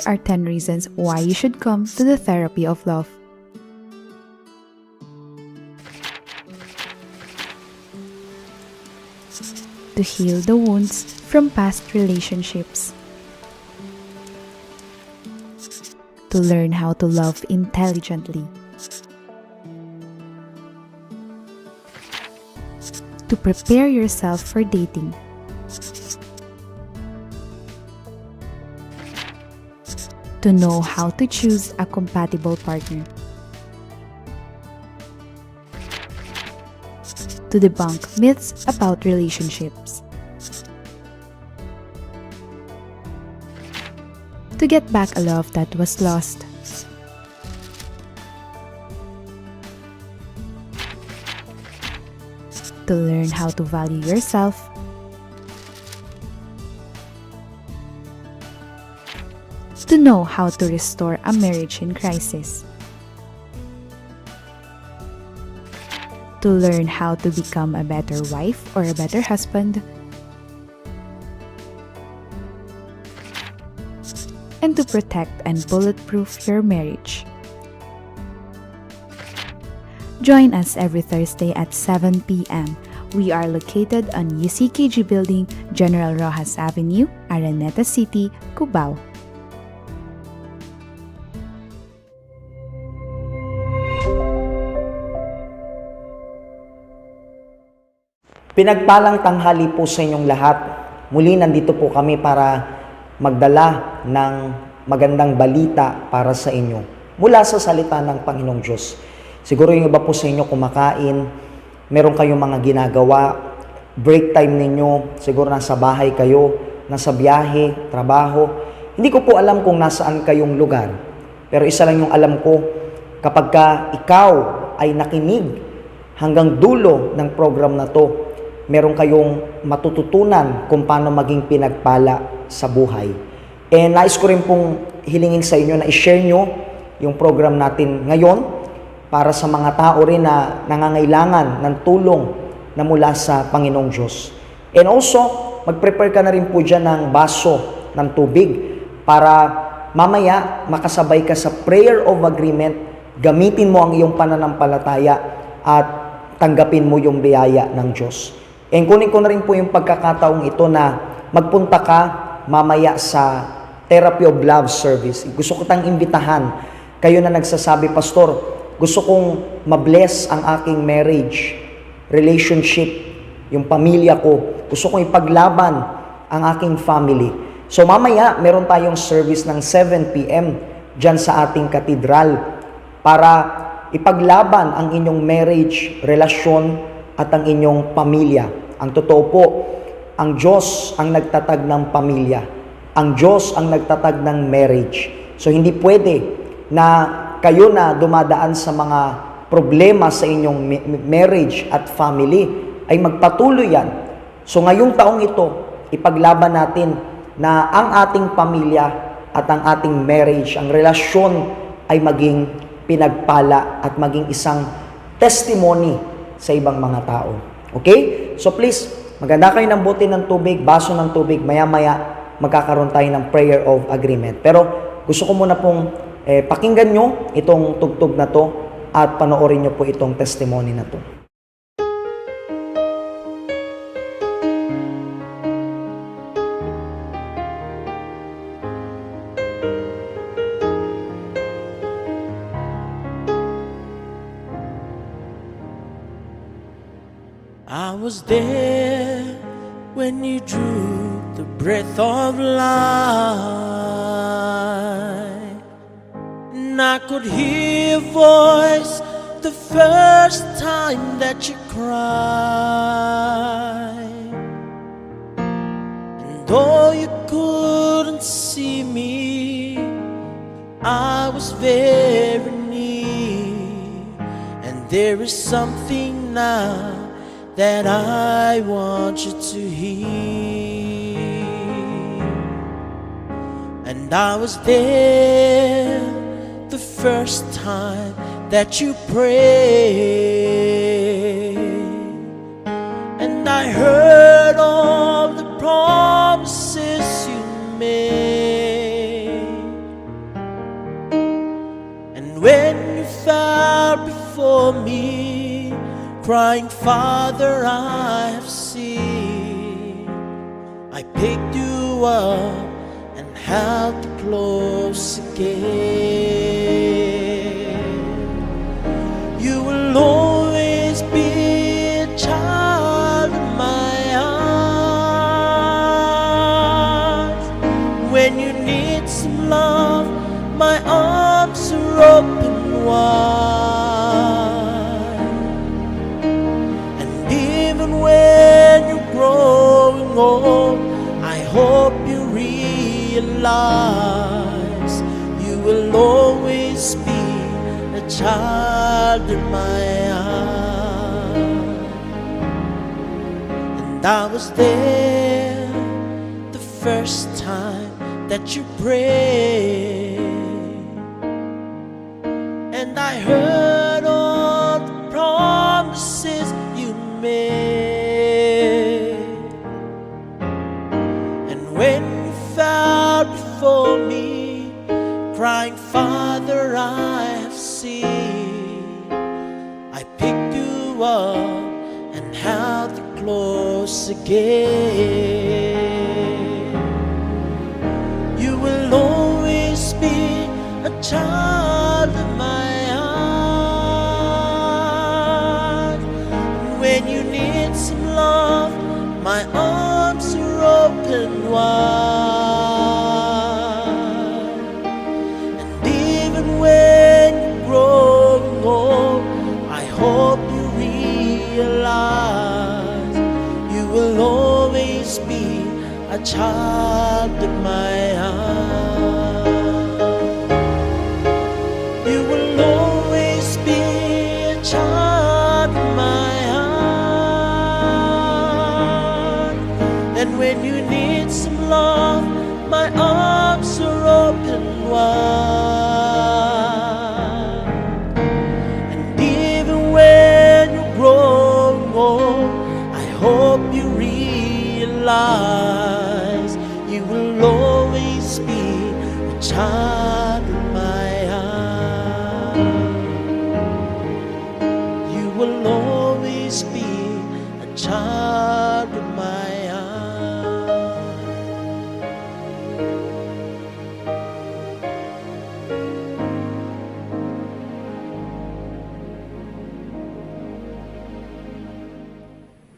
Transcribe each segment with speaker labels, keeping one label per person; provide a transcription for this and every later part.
Speaker 1: are 10 reasons why you should come to the therapy of love. To heal the wounds from past relationships. To learn how to love intelligently. To prepare yourself for dating. To know how to choose a compatible partner. To debunk myths about relationships. To get back a love that was lost. To learn how to value yourself. To know how to restore a marriage in crisis. To learn how to become a better wife or a better husband. And to protect and bulletproof your marriage. Join us every Thursday at 7 p.m. We are located on UCKG Building, General Rojas Avenue, Araneta City, Cubao.
Speaker 2: Pinagpalang tanghali po sa inyong lahat. Muli nandito po kami para magdala ng magandang balita para sa inyo mula sa salita ng Panginoong Diyos. Siguro yung iba po sa inyo kumakain, meron kayong mga ginagawa, break time ninyo, siguro nasa bahay kayo, nasa biyahe, trabaho. Hindi ko po alam kung nasaan kayong lugar, pero isa lang yung alam ko, kapag ka ikaw ay nakinig hanggang dulo ng program na to, meron kayong matututunan kung paano maging pinagpala sa buhay. And nais ko rin pong hilingin sa inyo na i-share nyo yung program natin ngayon para sa mga tao rin na nangangailangan ng tulong na mula sa Panginoong Diyos. And also, mag-prepare ka na rin po dyan ng baso ng tubig para mamaya makasabay ka sa prayer of agreement, gamitin mo ang iyong pananampalataya at tanggapin mo yung biyaya ng Diyos. And kunin ko na rin po yung pagkakataong ito na magpunta ka mamaya sa Therapy of Love service. Gusto ko tang imbitahan. Kayo na nagsasabi, Pastor, gusto kong mabless ang aking marriage, relationship, yung pamilya ko. Gusto kong ipaglaban ang aking family. So mamaya, meron tayong service ng 7 p.m. dyan sa ating katedral para ipaglaban ang inyong marriage, relasyon, at ang inyong pamilya. Ang totoo po, ang Diyos ang nagtatag ng pamilya. Ang Diyos ang nagtatag ng marriage. So hindi pwede na kayo na dumadaan sa mga problema sa inyong marriage at family ay magpatuloy yan. So ngayong taong ito, ipaglaban natin na ang ating pamilya at ang ating marriage, ang relasyon ay maging pinagpala at maging isang testimony sa ibang mga tao. Okay? So please, maganda kayo ng bote ng tubig, baso ng tubig, maya-maya magkakaroon tayo ng prayer of agreement. Pero gusto ko muna pong pakinggan nyo itong tugtog na to at panoorin nyo po itong testimony na to.
Speaker 3: I was there when you drew the breath of life, and I could hear your voice the first time that you cried. And though you couldn't see me, I was very near, and there is something now that I want you to hear. And I was there the first time that you prayed, and I heard all the promises you made. before me, crying, Father, I have sinned. I picked you up and held you close again. You will always be a child of my heart. When you need some love, my arms are open wide. And even when you're growing old, I hope you realize you will always be a child in my heart. And I was there the first time that you prayed, and I heard all the promises you made. And when you fell before me, crying, Father, I have sinned, I picked you up and held you close again. You will always be a child of my heart. And when you need some love, my arms are open wide. And even when you're growing old, I hope you realize you will always be a child of my heart. You will always be a child of my heart. And when you need some love, my arms are open wide. And even when you're growing old, I hope you realize you will always be a child of my heart. You will always be a child of my heart.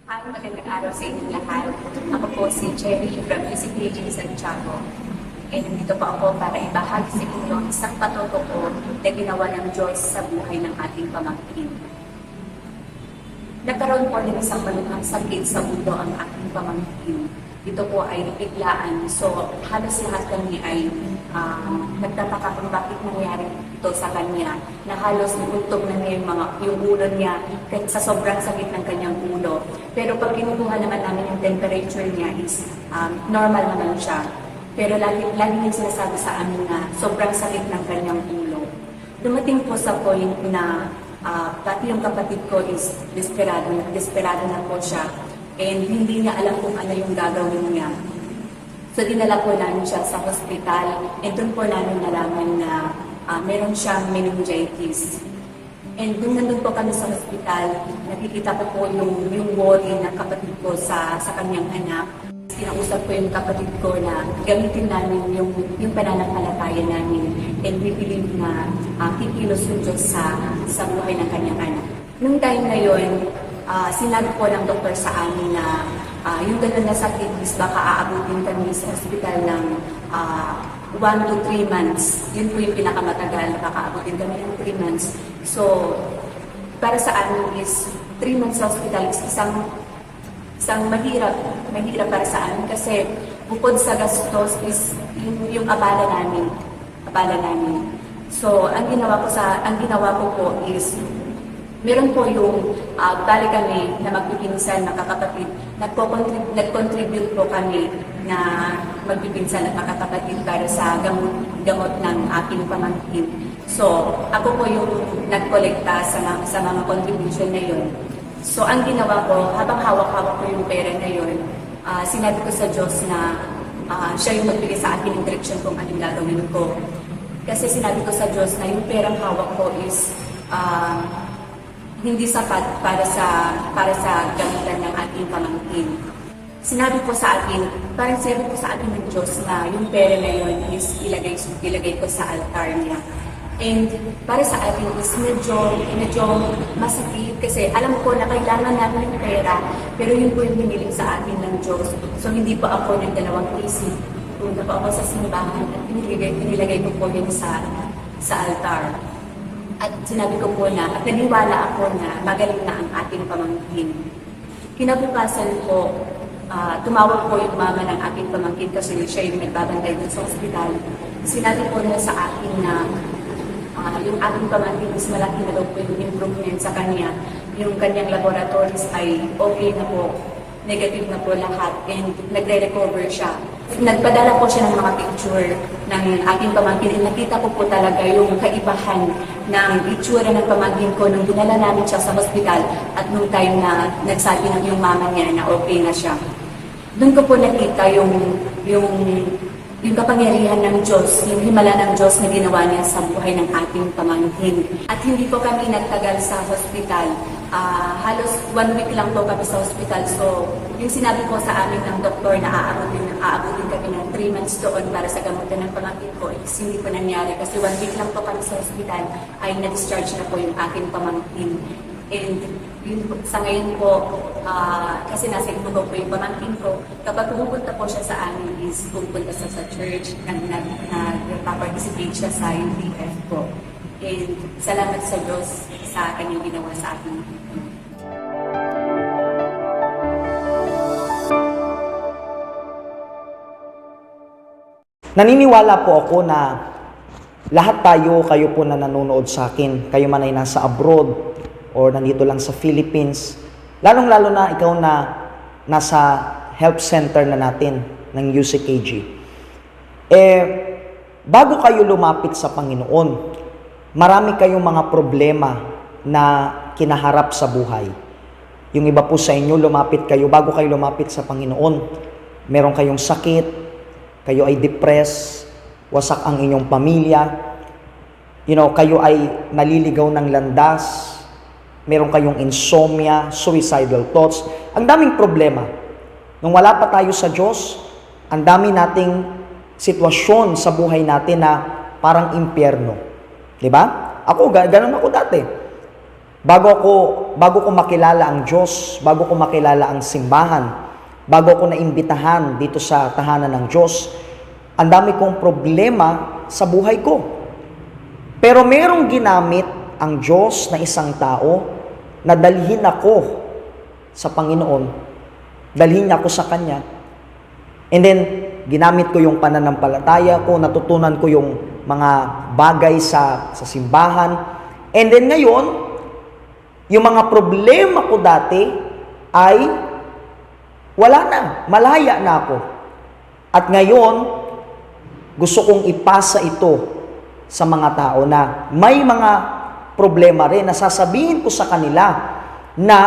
Speaker 4: Hi, magandang araw sa inyong lahat. Ako po si Cherry from UCPG Santiago. E nandito po ako para ibahagi sa inyo isang patotoo na ginawa ng Diyos sa buhay ng ating pamangkin. Nagkaroon po ng isang malubhang sakit sa ulo ang aking pamangkin. Ito po ay biglaan. So, halos lahat kami ay nagtataka kung bakit nangyari ito sa kanya, na halos nagultog na niya yung ulo niya sa sobrang sakit ng kanyang ulo. Pero pag kinukuha naman namin yung temperature niya is normal naman siya. Pero lagi niya sinasabi sa amin na sobrang sakit ng kanyang ulo. Dumating po sa point na pati yung kapatid ko is desperado na po siya. And hindi niya alam kung ano yung gagawin niya. So dinala po namin siya sa hospital, and doon po namin nalaman na meron siyang meningitis. And nandun po kami sa hospital, nakikita ko po yung worry ng kapatid ko sa kanyang anak. Kinausap ko yung kapatid ko na gamitin namin yung pananampalataya namin, and we believe na kikilos yung Diyos sa buhay ng kanyang anak. Nung time na yun, sinabi po ng doktor sa amin na yung gano'n na sakit is baka aabutin kami sa hospital ng 1 to 3 months. Yun po yung pinakamatagal, baka aabutin kami ng 3 months. So, para sa amin is 3 months sa hospital is isang mahirap para sa amin kasi bukod sa gastos is yung abala namin. So, ang ginawa ko po is meron po yung bali kami na magpipinsan, makakapatid. Nag-contribute po kami na magpipinsan at makakapatid para sa gamot ng aking pamangkin. So, ako po yung nagkolekta sa mga contribution na yun. So, ang ginawa ko, habang hawak-hawak ko yung pera na yun, sinabi ko sa Diyos na siya yung magbigay sa akin ng direction kung anong gagawin ko. Kasi sinabi ko sa Diyos na yung perang hawak ko is hindi sapat para sa gamitan ng ating pamangkin. Sinabi po sa atin, parang sinabi po sa atin ng Diyos na yung pera na yun is ilagay ko sa altar niya. And para sa atin is medyo masakit kasi alam ko na kailangan natin ng pera, pero yun po yung hiniling sa atin ng Diyos. So hindi po ako nagdalawang isip. Punta po ako sa simbahan at pinilagay ko po yun sa altar. At sinabi ko po na, at naniwala ako na magaling na ang ating pamangkin. Kinabukasan po, tumawag po yung mama ng aking pamangkin kasi siya yung nagbabantay dun sa ospital. Sinabi po niya sa akin na yung aking pamangkin is malaki na daw po yung improvement sa kanya. Yung kanyang laboratories ay okay na po, negative na po lahat, and nagre-recover siya. Nagpadala po siya ng mga picture ng aking pamangkin. Nakita ko po talaga yung kaibahan ng itsura ng pamangkin ko nung dinala namin siya sa hospital at nung time na nagsabi ng yung mama niya na okay na siya. Doon ko po nakita yung kapangyarihan ng Diyos, yung himala ng Diyos na ginawa niya sa buhay ng ating pamangkin. At hindi po kami nagtagal sa hospital. Halos 1 week lang po kami sa hospital. So, yung sinabi po sa amin ng doktor na aabutin kami ng 3 months doon para sa gamutan ng pamangkin ko, hindi po nangyari. Kasi 1 week lang po kami sa hospital, ay na-discharge na po yung aking pamangkin. And yun, sa ngayon po, kasi nasa Ipugo po yung pamangkin ko, kapag pumupunta po siya sa amin is pupunta sa church, nagpa-participate siya sa UPF po. And salamat sa Diyos sa kanyang ginawa sa akin.
Speaker 2: Naniniwala po ako na lahat kayo po na nanonood sa akin, kayo man ay nasa abroad, or nandito lang sa Philippines, lalong-lalo na ikaw na nasa health center na natin ng UCKG. Bago kayo lumapit sa Panginoon, marami kayong mga problema na kinaharap sa buhay. Yung iba po sa inyo, bago kayo lumapit sa Panginoon, meron kayong sakit, kayo ay depressed, wasak ang inyong pamilya, kayo ay naliligaw ng landas, meron kayong insomnia, suicidal thoughts, ang daming problema. Nung wala pa tayo sa Diyos, ang dami nating sitwasyon sa buhay natin na parang impyerno. Diba? Ako, ganun ako dati. Bago ko makilala ang Diyos, bago ko makilala ang simbahan, bago ko naimbitahan dito sa tahanan ng Diyos, ang dami kong problema sa buhay ko. Pero merong ginamit ang Diyos na isang tao na dalhin ako sa Panginoon, dalhin niya ako sa Kanya, and then ginamit ko yung pananampalataya ko, natutunan ko yung mga bagay sa simbahan, and then ngayon, yung mga problema ko dati ay wala na, malaya na ako. At ngayon, gusto kong ipasa ito sa mga tao na may mga problema rin, na sasabihin ko sa kanila na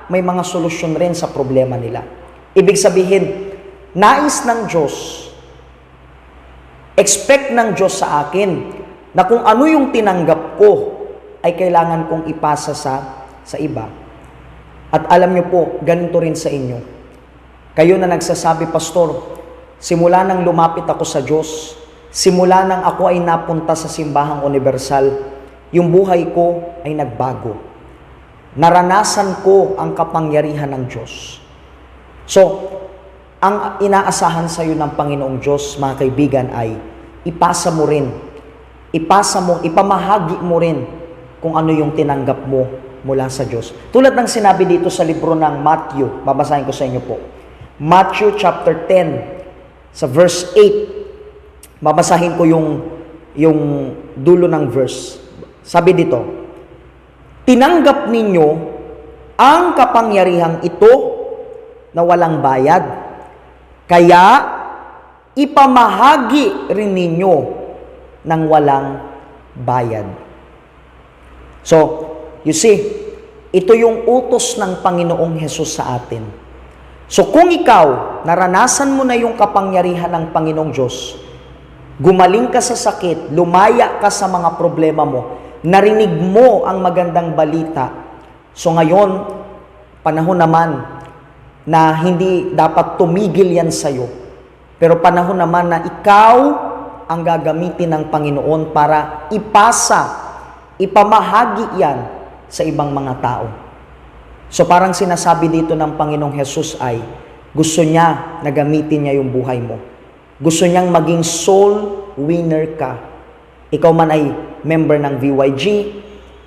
Speaker 2: may mga solusyon rin sa problema nila. Ibig sabihin, nais ng Diyos, expect ng Diyos sa akin, na kung ano yung tinanggap ko, ay kailangan kong ipasa sa iba. At alam niyo po, ganito rin sa inyo. Kayo na nagsasabi, Pastor, simula nang lumapit ako sa Diyos, simula nang ako ay napunta sa Simbahang Universal, yung buhay ko ay nagbago. Naranasan ko ang kapangyarihan ng Diyos. So, ang inaasahan sa iyo ng Panginoong Diyos, mga kaibigan, ay ipasa mo rin. Ipamahagi mo rin kung ano yung tinanggap mo mula sa Diyos. Tulad ng sinabi dito sa libro ng Matthew, babasahin ko sa inyo po. Matthew chapter 10, sa verse 8. Babasahin ko yung dulo ng verse. Sabi dito, tinanggap ninyo ang kapangyarihang ito na walang bayad, kaya ipamahagi rin ninyo ng walang bayad. So, you see, ito yung utos ng Panginoong Hesus sa atin. So, kung ikaw, naranasan mo na yung kapangyarihan ng Panginoong Diyos, gumaling ka sa sakit, lumaya ka sa mga problema mo, narinig mo ang magandang balita, So ngayon, panahon naman na hindi dapat tumigil yan sa'yo. Pero panahon naman na ikaw ang gagamitin ng Panginoon para ipamahagi yan sa ibang mga tao. So parang sinasabi dito ng Panginoong Jesus ay, gusto niya na gamitin niya yung buhay mo. Gusto niyang maging soul winner ka. Ikaw man ay member ng VYG,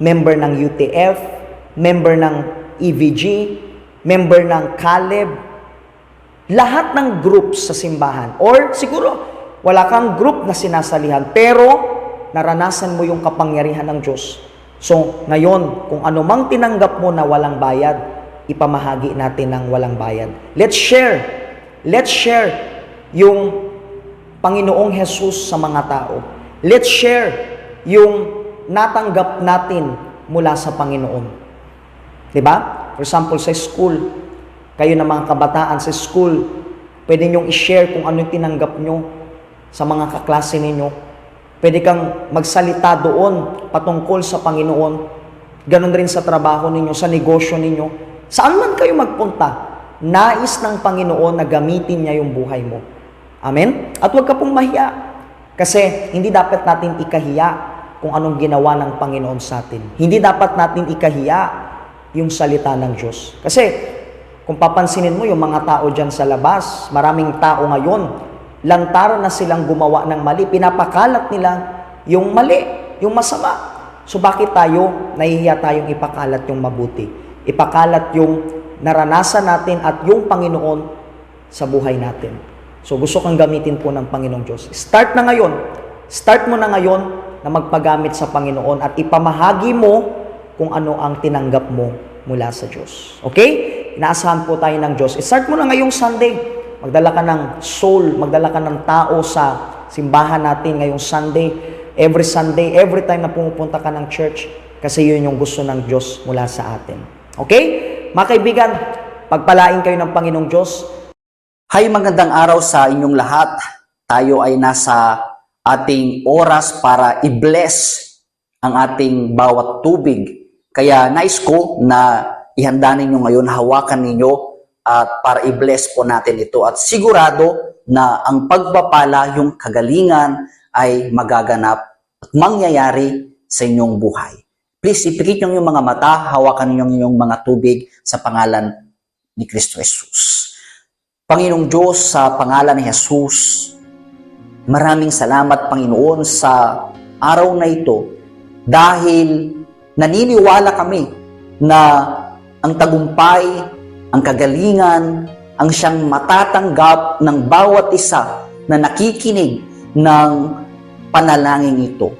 Speaker 2: member ng UTF, member ng EVG, member ng Caleb, lahat ng groups sa simbahan. Or siguro, wala kang group na sinasalihan, pero naranasan mo yung kapangyarihan ng Diyos. So, ngayon, kung ano mang tinanggap mo na walang bayad, ipamahagi natin ng walang bayad. Let's share. Let's share yung Panginoong Jesus sa mga tao. Let's share yung natanggap natin mula sa Panginoon. Diba? For example, sa school, kayo na mga kabataan sa school, pwede nyong i-share kung ano yung tinanggap nyo sa mga kaklase ninyo. Pwede kang magsalita doon patungkol sa Panginoon. Ganon rin sa trabaho ninyo, sa negosyo ninyo. Saan man kayo magpunta, nais ng Panginoon na gamitin niya yung buhay mo. Amen? At huwag ka pong mahiya. Kasi hindi dapat natin ikahiya kung anong ginawa ng Panginoon sa atin. Hindi dapat natin ikahiya yung salita ng Diyos. Kasi kung papansinin mo yung mga tao dyan sa labas, maraming tao ngayon, lantaran na silang gumawa ng mali, pinapakalat nila yung mali, yung masama. So bakit tayo, nahihiya tayong ipakalat yung mabuti? Ipakalat yung naranasan natin at yung Panginoon sa buhay natin. So gusto kang gamitin po ng Panginoong Diyos. Start na ngayon. Start mo na ngayon na magpagamit sa Panginoon at ipamahagi mo kung ano ang tinanggap mo mula sa Diyos. Okay? Inaasahan po tayo ng Diyos. Start mo na ngayong Sunday. Magdala ka ng soul, magdala ka ng tao sa simbahan natin ngayong Sunday. Every Sunday, every time na pumupunta ka ng church, kasi yun yung gusto ng Diyos mula sa atin. Okay? Mga kaibigan, pagpalain kayo ng Panginoong Diyos.
Speaker 5: Hay, magandang araw sa inyong lahat. Tayo ay nasa ating oras para i-bless ang ating bawat tubig. Kaya nais ko na ihanda ninyo ngayon, hawakan ninyo at para i-bless po natin ito. At sigurado na ang pagpapala, yung kagalingan ay magaganap at mangyayari sa inyong buhay. Please, ipikit nyo yung mga mata, hawakan ninyo yung mga tubig sa pangalan ni Kristo Jesus. Panginoong Diyos, sa pangalan ni Jesus, maraming salamat, Panginoon, sa araw na ito dahil naniniwala kami na ang tagumpay, ang kagalingan, ang siyang matatanggap ng bawat isa na nakikinig ng panalangin ito.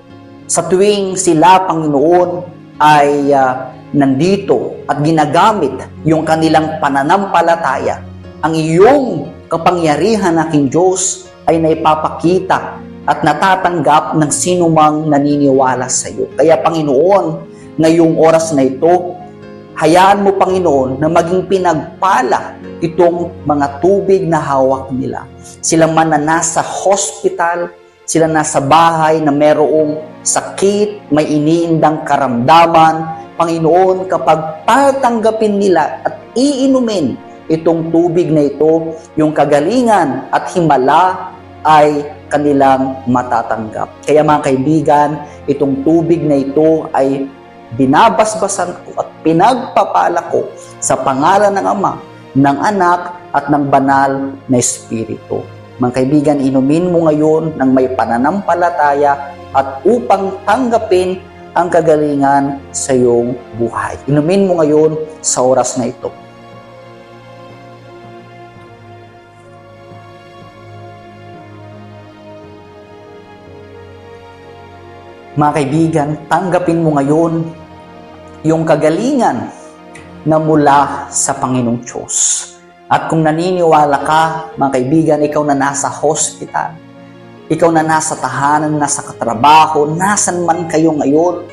Speaker 5: Sa tuwing sila, Panginoon, ay nandito at ginagamit yung kanilang pananampalataya, ang iyong kapangyarihan, aking Diyos, ay naipapakita at natatanggap ng sinumang naniniwala sa iyo. Kaya, Panginoon, ngayong oras na ito, hayaan mo, Panginoon, na maging pinagpala itong mga tubig na hawak nila. Sila man na nasa hospital, sila nasa bahay na merong sakit, may iniindang karamdaman, Panginoon, kapag tatanggapin nila at iinumin itong tubig na ito, yung kagalingan at himala ay kanilang matatanggap. Kaya mga kaibigan, itong tubig na ito ay binabasbasan ko at pinagpapala ko sa pangalan ng Ama, ng Anak at ng Banal na Espiritu. Mga kaibigan, inumin mo ngayon ng may pananampalataya at upang tanggapin ang kagalingan sa iyong buhay. Inumin mo ngayon sa oras na ito. Mga kaibigan, tanggapin mo ngayon yung kagalingan na mula sa Panginoong Diyos. At kung naniniwala ka, mga kaibigan, ikaw na nasa hospital, ikaw na nasa tahanan, nasa katrabaho, nasan man kayo ngayon,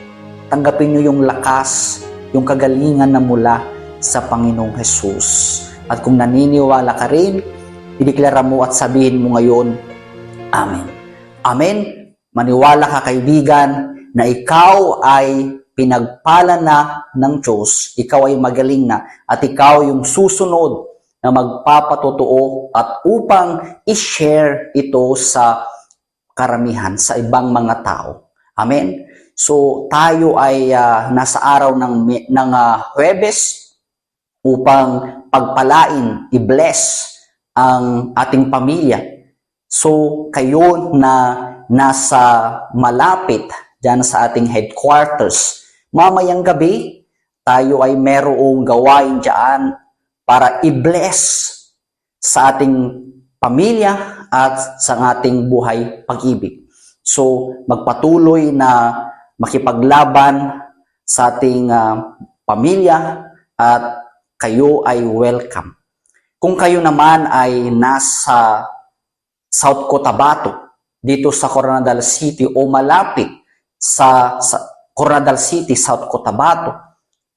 Speaker 5: tanggapin nyo yung lakas, yung kagalingan na mula sa Panginoong Jesus. At kung naniniwala ka rin, ideklara mo at sabihin mo ngayon, Amen. Amen. Maniwala ka, kaibigan, na ikaw ay pinagpala na ng Diyos, ikaw ay magaling na, at ikaw yung susunod na magpapatotoo at upang i-share ito sa karamihan, sa ibang mga tao. Amen? So, tayo ay nasa araw ng Huwebes upang pagpalain, i-bless ang ating pamilya. So, kayo na nasa malapit dyan sa ating headquarters, mamayang gabi, tayo ay merong gawain dyan para i-bless sa ating pamilya at sa ating buhay pag-ibig. So, magpatuloy na makipaglaban sa ating pamilya at kayo ay welcome. Kung kayo naman ay nasa South Cotabato, dito sa Coronadal City o malapit sa Coronadal City, South Cotabato,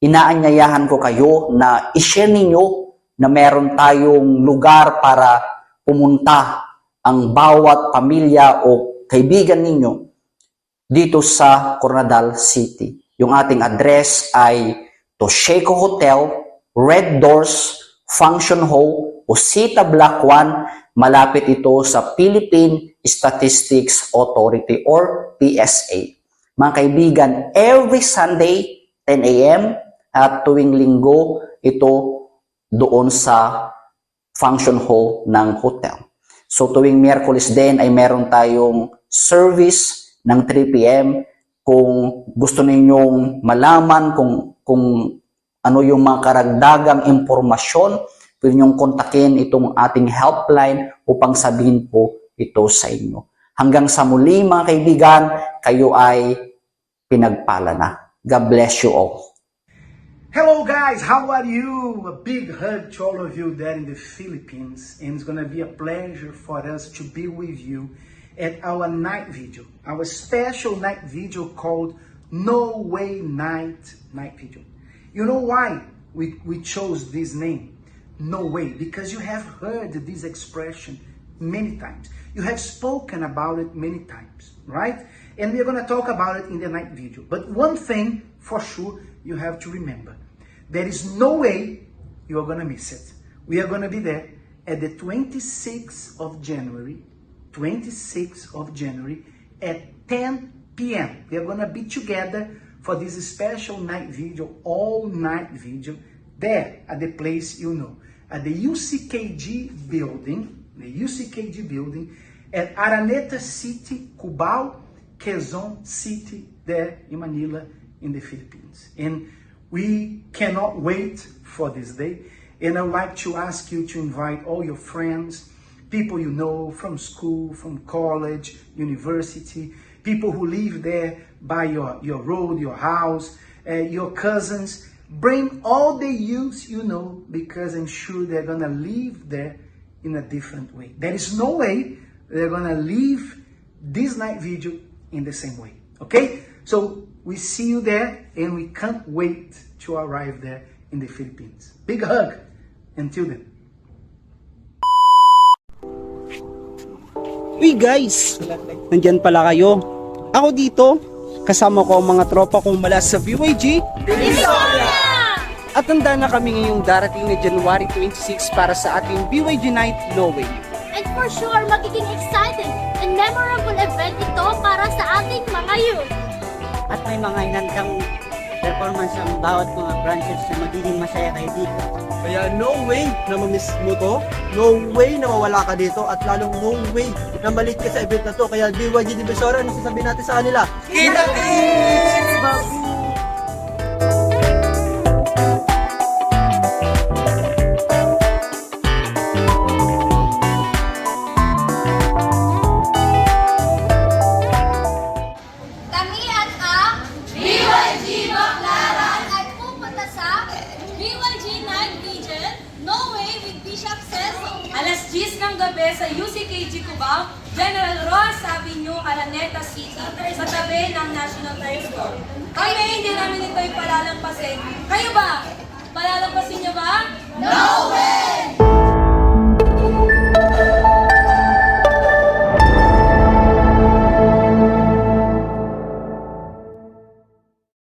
Speaker 5: inaanyayahan ko kayo na i-share ninyo na meron tayong lugar para pumunta ang bawat pamilya o kaibigan ninyo dito sa Coronadal City. Yung ating address ay Tosheco Hotel, Red Doors, Function Hall, Osita Block 1, malapit ito sa Philippine Statistics Authority or PSA. Mga kaibigan, every Sunday, 10 a.m. at tuwing linggo, ito doon sa function hall ng hotel. So tuwing Miyerkules din ay meron tayong service ng 3 p.m. Kung gusto ninyong malaman kung ano yung mga karagdagang impormasyon, pwede niyong kontakin itong ating helpline upang sabihin po ito sa inyo. Hanggang sa muli mga kaibigan, kayo ay pinagpala na. God bless you all.
Speaker 6: Hello guys, how are you? A big hug to all of you there in the Philippines, and it's gonna be a pleasure for us to be with you at our night video, our special night video called No Way Night Video. You know why we chose this name, No Way? Because you have heard this expression many times. You have spoken about it many times, right? And we're gonna talk about it in the night video. But one thing for sure you have to remember. There is no way you are going to miss it. We are going to be there at the 26th of January, at 10 p.m. We are going to be together for this special night video, all night video, there at the place you know, at the UCKG building, at Araneta City, Cubao, Quezon City, there in Manila, in the Philippines. And we cannot wait for this day. And I would like to ask you to invite all your friends, people you know from school, from college, university, people who live there by your road, your house, your cousins. Bring all the youths you know, because I'm sure they're going to live there in a different way. There is no way they're going to live this night video in the same way. Okay? So we see you there, and we can't wait to arrive there in the Philippines. Big hug. Until then.
Speaker 7: Uy guys, nandyan pala kayo. Ako dito, kasama ko ang mga tropa kong mula sa BYG at handa na kami ngayong darating na January 26 para sa ating BYG Night No Way.
Speaker 8: And for sure, magiging exciting and memorable event ito para sa ating mga youth.
Speaker 9: At may mga inandang performance ang bawat mga branches na magiging masaya kayo dito.
Speaker 10: Kaya no way na mamiss mo to, no way na mawala ka dito, at lalong no way na malit ka sa event na to. Kaya BYG Divisoria, ano sasabihin natin sa kanila? Kita-kits!
Speaker 8: Kami at ang BYG Baclaran ay pupunta sa BYG Night Vigil No Way with Bishop Cecil.
Speaker 11: Alas 10 ng gabi sa UCKG Cubao, General Rojas Avenue, Araneta City, sa tabi ng National Tire Store. Kami hindi namin ito ipalalampasin. Kayo ba?